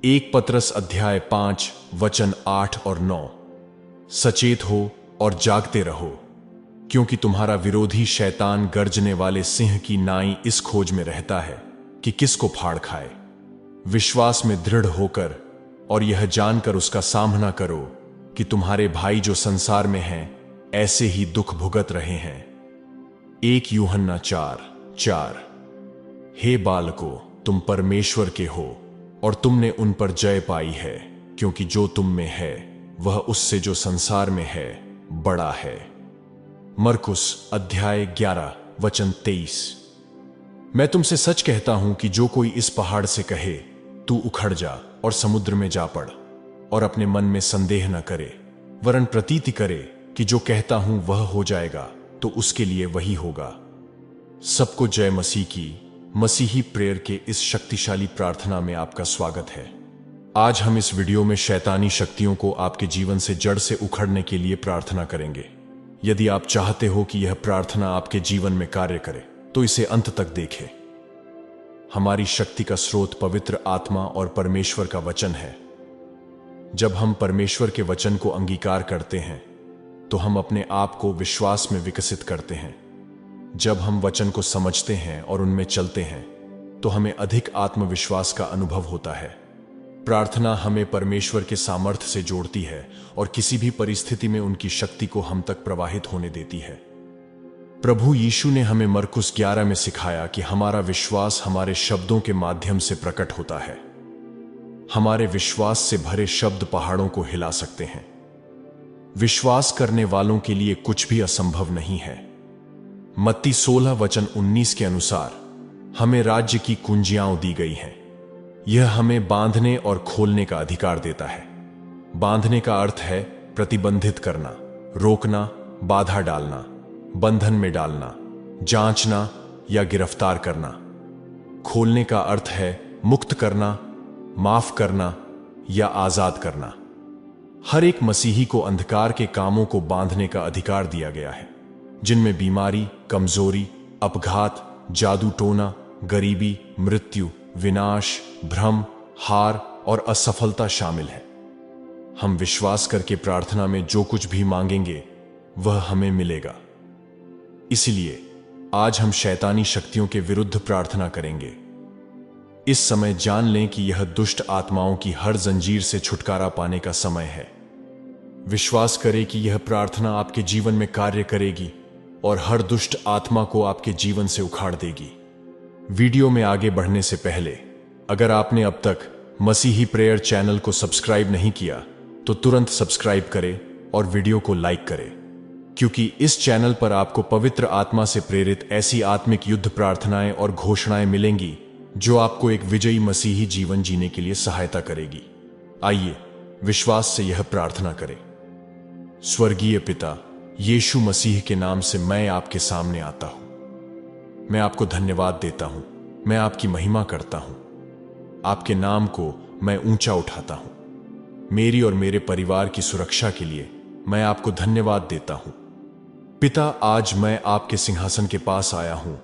1 पतरस अध्याय 5 वचन 8 और 9। सचेत हो और जागते रहो, क्योंकि तुम्हारा विरोधी शैतान गर्जने वाले सिंह की नाई इस खोज में रहता है कि किसको फाड़ खाए। विश्वास में दृढ़ होकर और यह जानकर उसका सामना करो कि तुम्हारे भाई जो संसार में हैं ऐसे ही दुख भुगत रहे हैं। 1 यूहन्ना 4:4। हे बालकों, तुम परमेश्वर के हो और तुमने उन पर जय पाई है, क्योंकि जो तुम में है वह उससे जो संसार में है बड़ा है। मरकुस अध्याय 11 वचन 23। मैं तुमसे सच कहता हूं कि जो कोई इस पहाड़ से कहे तू उखड़ जा और समुद्र में जा पड़, और अपने मन में संदेह न करे, वरन प्रतीति करे कि जो कहता हूं वह हो जाएगा, तो उसके लिए वही होगा। सबको जय मसीह की मसीही प्रेयर के इस शक्तिशाली प्रार्थना में आपका स्वागत है। आज हम इस वीडियो में शैतानी शक्तियों को आपके जीवन से जड़ से उखड़ने के लिए प्रार्थना करेंगे। यदि आप चाहते हो कि यह प्रार्थना आपके जीवन में कार्य करे, तो इसे अंत तक देखें। हमारी शक्ति का स्रोत पवित्र आत्मा और परमेश्वर का वचन है। जब हम परमेश्वर के वचन को अंगीकार करते हैं, तो हम अपने आप को विश्वास में विकसित करते हैं। जब हम वचन को समझते हैं और उनमें चलते हैं, तो हमें अधिक आत्मविश्वास का अनुभव होता है। प्रार्थना हमें परमेश्वर के सामर्थ्य से जोड़ती है और किसी भी परिस्थिति में उनकी शक्ति को हम तक प्रवाहित होने देती है। प्रभु यीशु ने हमें मरकुस 11 में सिखाया कि हमारा विश्वास हमारे शब्दों के माध्यम से प्रकट होता है। हमारे विश्वास से भरे शब्द पहाड़ों को हिला सकते हैं। विश्वास करने वालों के लिए कुछ भी असंभव नहीं है। मत्ती 16 वचन 19 के अनुसार हमें राज्य की कुंजियां दी गई हैं। यह हमें बांधने और खोलने का अधिकार देता है। बांधने का अर्थ है प्रतिबंधित करना, रोकना, बाधा डालना, बंधन में डालना, जांचना या गिरफ्तार करना। खोलने का अर्थ है मुक्त करना, माफ करना या आजाद करना। हर एक मसीही को अंधकार के कामों को बांधने का अधिकार दिया गया है, जिनमें बीमारी, कमजोरी, अपघात, जादू टोना, गरीबी, मृत्यु, विनाश, भ्रम, हार और असफलता शामिल है। हम विश्वास करके प्रार्थना में जो कुछ भी मांगेंगे वह हमें मिलेगा। इसलिए आज हम शैतानी शक्तियों के विरुद्ध प्रार्थना करेंगे। इस समय जान लें कि यह दुष्ट आत्माओं की हर जंजीर से छुटकारा पाने का समय है। विश्वास करें कि यह प्रार्थना आपके जीवन में कार्य करेगी और हर दुष्ट आत्मा को आपके जीवन से उखाड़ देगी। वीडियो में आगे बढ़ने से पहले, अगर आपने अब तक मसीही प्रेयर चैनल को सब्सक्राइब नहीं किया, तो तुरंत सब्सक्राइब करें और वीडियो को लाइक करें, क्योंकि इस चैनल पर आपको पवित्र आत्मा से प्रेरित ऐसी आत्मिक युद्ध प्रार्थनाएं और घोषणाएं मिलेंगी जो आपको एक विजयी मसीही जीवन जीने के लिए सहायता करेगी। आइए विश्वास से यह प्रार्थना करें। स्वर्गीय पिता, यीशु मसीह के नाम से मैं आपके सामने आता हूं। मैं आपको धन्यवाद देता हूं, मैं आपकी महिमा करता हूं, आपके नाम को मैं ऊंचा उठाता हूं। मेरी और मेरे परिवार की सुरक्षा के लिए मैं आपको धन्यवाद देता हूं। पिता, आज मैं आपके सिंहासन के पास आया हूं।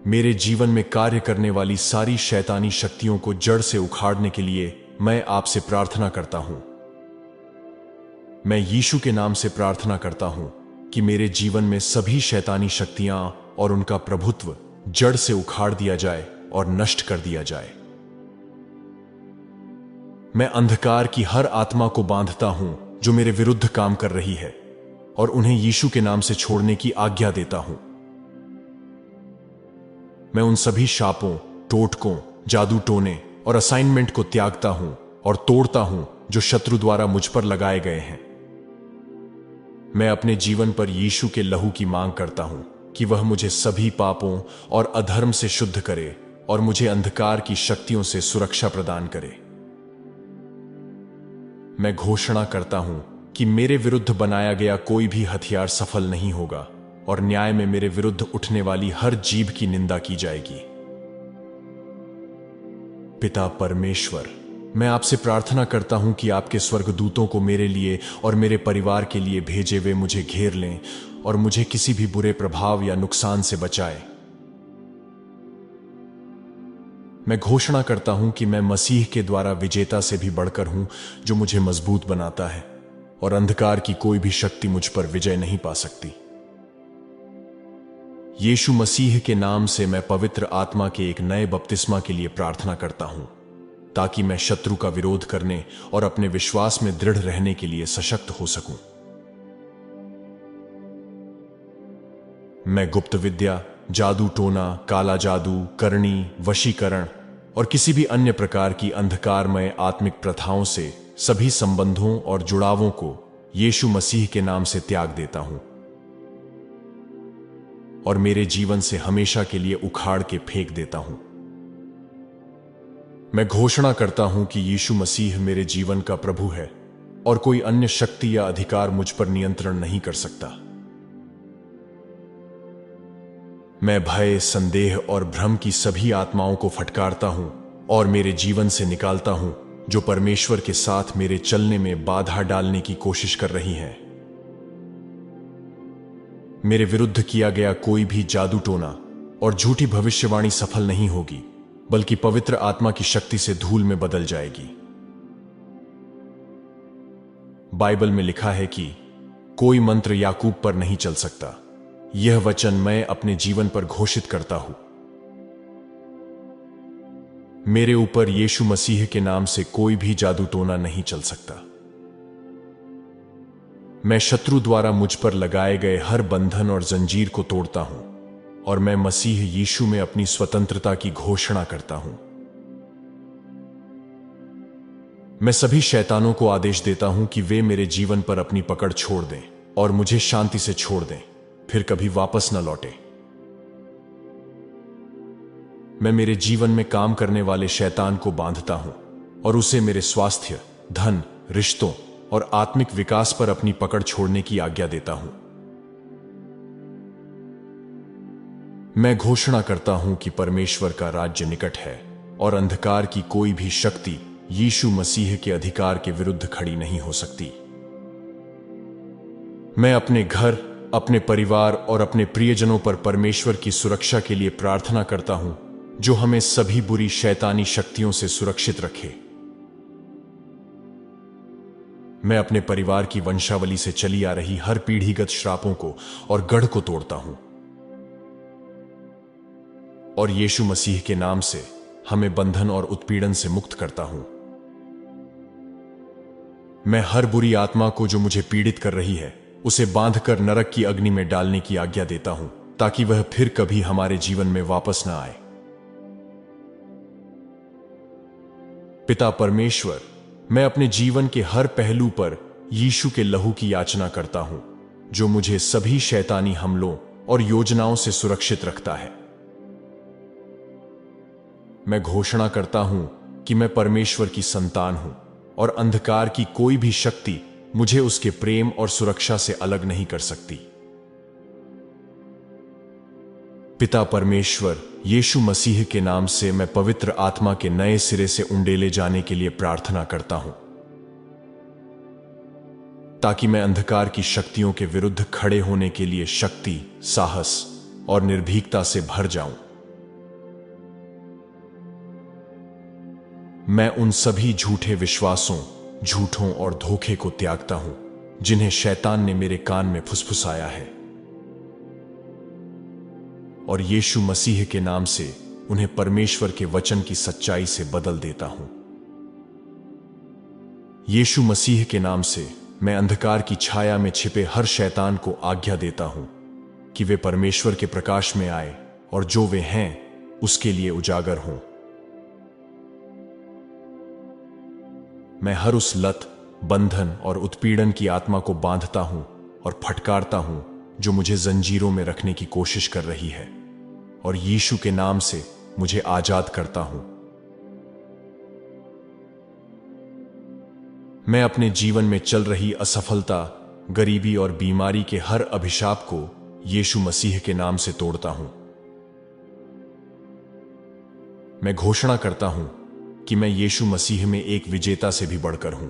मेरे जीवन में कार्य करने वाली सारी शैतानी शक्तियों को जड़ से उखाड़ने के लिए मैं आपसे प्रार्थना करता हूं। मैं यीशु के नाम से प्रार्थना करता हूं कि मेरे जीवन में सभी शैतानी शक्तियां और उनका प्रभुत्व जड़ से उखाड़ दिया जाए और नष्ट कर दिया जाए। मैं अंधकार की हर आत्मा को बांधता हूं जो मेरे विरुद्ध काम कर रही है, और उन्हें यीशु के नाम से छोड़ने की आज्ञा देता हूं। मैं उन सभी शापों, टोटकों, जादू टोने और असाइनमेंट को त्यागता हूं और तोड़ता हूं जो शत्रु द्वारा मुझ पर लगाए गए हैं। मैं अपने जीवन पर यीशु के लहू की मांग करता हूं कि वह मुझे सभी पापों और अधर्म से शुद्ध करे और मुझे अंधकार की शक्तियों से सुरक्षा प्रदान करे। मैं घोषणा करता हूं कि मेरे विरुद्ध बनाया गया कोई भी हथियार सफल नहीं होगा और न्याय में मेरे विरुद्ध उठने वाली हर जीभ की निंदा की जाएगी। पिता परमेश्वर, मैं आपसे प्रार्थना करता हूं कि आपके स्वर्गदूतों को मेरे लिए और मेरे परिवार के लिए भेजे वे मुझे घेर लें और मुझे किसी भी बुरे प्रभाव या नुकसान से बचाए। मैं घोषणा करता हूं कि मैं मसीह के द्वारा विजेता से भी बढ़कर हूं, जो मुझे मजबूत बनाता है, और अंधकार की कोई भी शक्ति मुझ पर विजय नहीं पा सकती। यीशु मसीह के नाम से मैं पवित्र आत्मा के एक नए बपतिस्मा के लिए प्रार्थना करता हूं, ताकि मैं शत्रु का विरोध करने और अपने विश्वास में दृढ़ रहने के लिए सशक्त हो सकूं। मैं गुप्त विद्या, जादू टोना, काला जादू, करनी, वशीकरण और किसी भी अन्य प्रकार की अंधकारमय आत्मिक प्रथाओं से सभी संबंधों और जुड़ावों को यीशु मसीह के नाम से त्याग देता हूं और मेरे जीवन से हमेशा के लिए उखाड़ के फेंक देता हूं। मैं घोषणा करता हूं कि यीशु मसीह मेरे जीवन का प्रभु है और कोई अन्य शक्ति या अधिकार मुझ पर नियंत्रण नहीं कर सकता। मैं भय, संदेह और भ्रम की सभी आत्माओं को फटकारता हूं और मेरे जीवन से निकालता हूं, जो परमेश्वर के साथ मेरे चलने में बाधा डालने की कोशिश कर रही हैं। मेरे विरुद्ध किया गया कोई भी जादू टोना और झूठी भविष्यवाणी सफल नहीं होगी, बल्कि पवित्र आत्मा की शक्ति से धूल में बदल जाएगी। बाइबल में लिखा है कि कोई मंत्र याकूब पर नहीं चल सकता। यह वचन मैं अपने जीवन पर घोषित करता हूं। मेरे ऊपर यीशु मसीह के नाम से कोई भी जादू टोना नहीं चल सकता। मैं शत्रु द्वारा मुझ पर लगाए गए हर बंधन और जंजीर को तोड़ता हूं और मैं मसीह यीशु में अपनी स्वतंत्रता की घोषणा करता हूं। मैं सभी शैतानों को आदेश देता हूं कि वे मेरे जीवन पर अपनी पकड़ छोड़ दें और मुझे शांति से छोड़ दें, फिर कभी वापस न लौटे। मैं मेरे जीवन में काम करने वाले शैतान को बांधता हूं और उसे मेरे स्वास्थ्य, धन, रिश्तों और आत्मिक विकास पर अपनी पकड़ छोड़ने की आज्ञा देता हूं। मैं घोषणा करता हूं कि परमेश्वर का राज्य निकट है और अंधकार की कोई भी शक्ति यीशु मसीह के अधिकार के विरुद्ध खड़ी नहीं हो सकती। मैं अपने घर, अपने परिवार और अपने प्रियजनों पर परमेश्वर की सुरक्षा के लिए प्रार्थना करता हूं, जो हमें सभी बुरी शैतानी शक्तियों से सुरक्षित रखे। मैं अपने परिवार की वंशावली से चली आ रही हर पीढ़ीगत श्रापों को और गढ़ को तोड़ता हूं और यीशु मसीह के नाम से हमें बंधन और उत्पीड़न से मुक्त करता हूं। मैं हर बुरी आत्मा को जो मुझे पीड़ित कर रही है, उसे बांधकर नरक की अग्नि में डालने की आज्ञा देता हूं, ताकि वह फिर कभी हमारे जीवन में वापस न आए। पिता परमेश्वर, मैं अपने जीवन के हर पहलू पर यीशु के लहू की याचना करता हूं, जो मुझे सभी शैतानी हमलों और योजनाओं से सुरक्षित रखता है। मैं घोषणा करता हूं कि मैं परमेश्वर की संतान हूं और अंधकार की कोई भी शक्ति मुझे उसके प्रेम और सुरक्षा से अलग नहीं कर सकती। पिता परमेश्वर, यीशु मसीह के नाम से मैं पवित्र आत्मा के नए सिरे से उंडेले जाने के लिए प्रार्थना करता हूं, ताकि मैं अंधकार की शक्तियों के विरुद्ध खड़े होने के लिए शक्ति, साहस और निर्भीकता से भर जाऊं। मैं उन सभी झूठे विश्वासों, झूठों और धोखे को त्यागता हूं, जिन्हें शैतान ने मेरे कान में फुसफुसाया है, और यीशु मसीह के नाम से उन्हें परमेश्वर के वचन की सच्चाई से बदल देता हूं। यीशु मसीह के नाम से मैं अंधकार की छाया में छिपे हर शैतान को आज्ञा देता हूं कि वे परमेश्वर के प्रकाश में आए और जो वे हैं उसके लिए उजागर हों। मैं हर उस लत, बंधन और उत्पीड़न की आत्मा को बांधता हूं और फटकारता हूं जो मुझे जंजीरों में रखने की कोशिश कर रही है, और यीशु के नाम से मुझे आजाद करता हूं। मैं अपने जीवन में चल रही असफलता, गरीबी और बीमारी के हर अभिशाप को यीशु मसीह के नाम से तोड़ता हूं। मैं घोषणा करता हूं कि मैं यीशु मसीह में एक विजेता से भी बढ़कर हूं,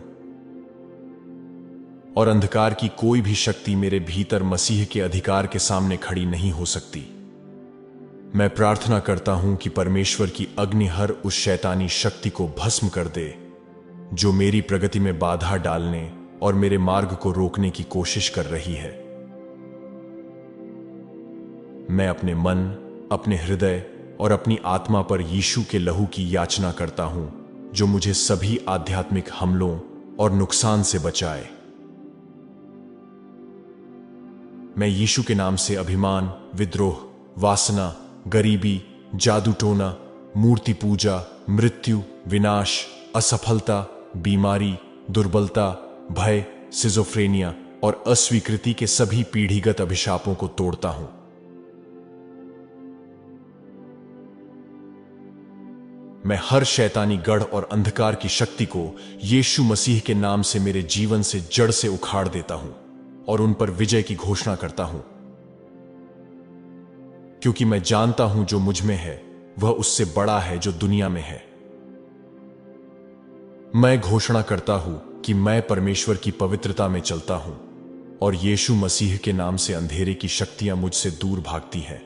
और अंधकार की कोई भी शक्ति मेरे भीतर मसीह के अधिकार के सामने खड़ी नहीं हो सकती। मैं प्रार्थना करता हूं कि परमेश्वर की अग्नि हर उस शैतानी शक्ति को भस्म कर दे जो मेरी प्रगति में बाधा डालने और मेरे मार्ग को रोकने की कोशिश कर रही है। मैं अपने मन, अपने हृदय और अपनी आत्मा पर यीशु के लहू की याचना करता हूं जो मुझे सभी आध्यात्मिक हमलों और नुकसान से बचाए। मैं यीशु के नाम से अभिमान, विद्रोह, वासना, गरीबी, जादू टोना, मूर्ति पूजा, मृत्यु, विनाश, असफलता, बीमारी, दुर्बलता, भय, सिजोफ्रेनिया और अस्वीकृति के सभी पीढ़ीगत अभिशापों को तोड़ता हूं। मैं हर शैतानी गढ़ और अंधकार की शक्ति को यीशु मसीह के नाम से मेरे जीवन से जड़ से उखाड़ देता हूं और उन पर विजय की घोषणा करता हूं, क्योंकि मैं जानता हूं जो मुझ में है वह उससे बड़ा है जो दुनिया में है। मैं घोषणा करता हूं कि मैं परमेश्वर की पवित्रता में चलता हूं और यीशु मसीह के नाम से अंधेरे की शक्तियां मुझसे दूर भागती हैं।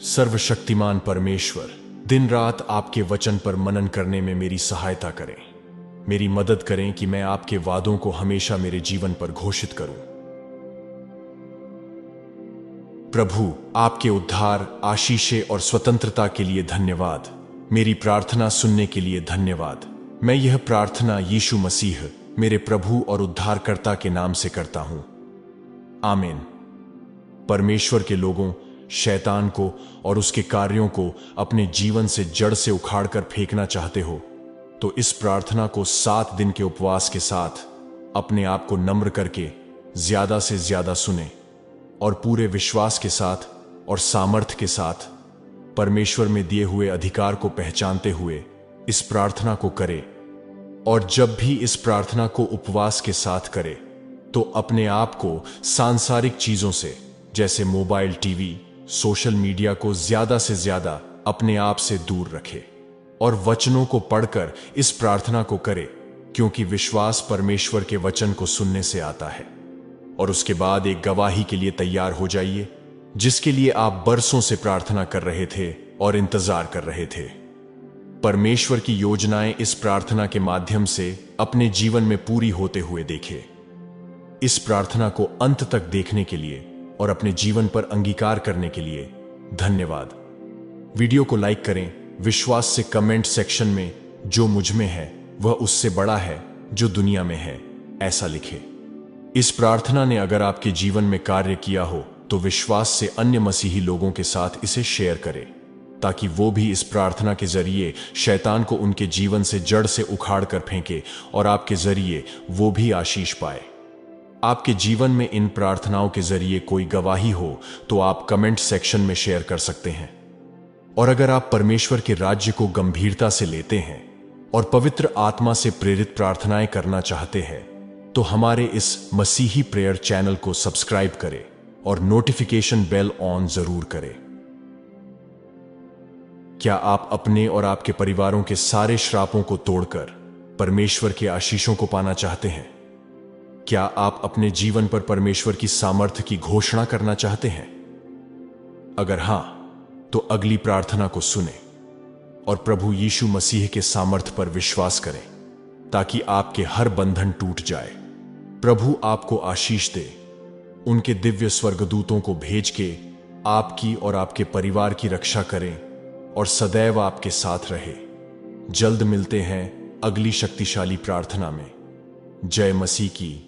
सर्वशक्तिमान परमेश्वर, दिन रात आपके वचन पर मनन करने में मेरी सहायता करें। मेरी मदद करें कि मैं आपके वादों को हमेशा मेरे जीवन पर घोषित करूं। प्रभु, आपके उद्धार, आशीषें और स्वतंत्रता के लिए धन्यवाद। मेरी प्रार्थना सुनने के लिए धन्यवाद। मैं यह प्रार्थना यीशु मसीह, मेरे प्रभु और उद्धारकर्ता के नाम से करता हूं। आमीन। परमेश्वर के लोगों, शैतान को और उसके कार्यों को अपने जीवन से जड़ से उखाड़कर फेंकना चाहते हो तो इस प्रार्थना को 7 दिन के उपवास के साथ अपने आप को नम्र करके ज्यादा से ज्यादा सुने और पूरे विश्वास के साथ और सामर्थ्य के साथ परमेश्वर में दिए हुए अधिकार को पहचानते हुए इस प्रार्थना को करे। और जब भी इस प्रार्थना को उपवास के साथ करे तो अपने आप को सांसारिक चीजों से जैसे मोबाइल, टीवी, सोशल मीडिया को ज्यादा से ज्यादा अपने आप से दूर रखे और वचनों को पढ़कर इस प्रार्थना को करे, क्योंकि विश्वास परमेश्वर के वचन को सुनने से आता है। और उसके बाद एक गवाही के लिए तैयार हो जाइए जिसके लिए आप बरसों से प्रार्थना कर रहे थे और इंतजार कर रहे थे। परमेश्वर की योजनाएं इस प्रार्थना के माध्यम से अपने जीवन में पूरी होते हुए देखे। इस प्रार्थना को अंत तक देखने के लिए और अपने जीवन पर अंगीकार करने के लिए धन्यवाद। वीडियो को लाइक करें, विश्वास से कमेंट सेक्शन में जो मुझ में है वह उससे बड़ा है जो दुनिया में है ऐसा लिखें। इस प्रार्थना ने अगर आपके जीवन में कार्य किया हो तो विश्वास से अन्य मसीही लोगों के साथ इसे शेयर करें ताकि वो भी इस प्रार्थना के जरिए शैतान को उनके जीवन से जड़ से उखाड़ कर फेंके और आपके जरिए वो भी आशीष पाए। आपके जीवन में इन प्रार्थनाओं के जरिए कोई गवाही हो तो आप कमेंट सेक्शन में शेयर कर सकते हैं। और अगर आप परमेश्वर के राज्य को गंभीरता से लेते हैं और पवित्र आत्मा से प्रेरित प्रार्थनाएं करना चाहते हैं तो हमारे इस मसीही प्रेयर चैनल को सब्सक्राइब करें और नोटिफिकेशन बेल ऑन जरूर करें। क्या आप अपने और आपके परिवारों के सारे श्रापों को तोड़कर परमेश्वर के आशीषों को पाना चाहते हैं? क्या आप अपने जीवन पर परमेश्वर की सामर्थ्य की घोषणा करना चाहते हैं? अगर हां, तो अगली प्रार्थना को सुने और प्रभु यीशु मसीह के सामर्थ्य पर विश्वास करें ताकि आपके हर बंधन टूट जाए। प्रभु आपको आशीष दे, उनके दिव्य स्वर्गदूतों को भेज के आपकी और आपके परिवार की रक्षा करें और सदैव आपके साथ रहे। जल्द मिलते हैं अगली शक्तिशाली प्रार्थना में। जय मसीह की।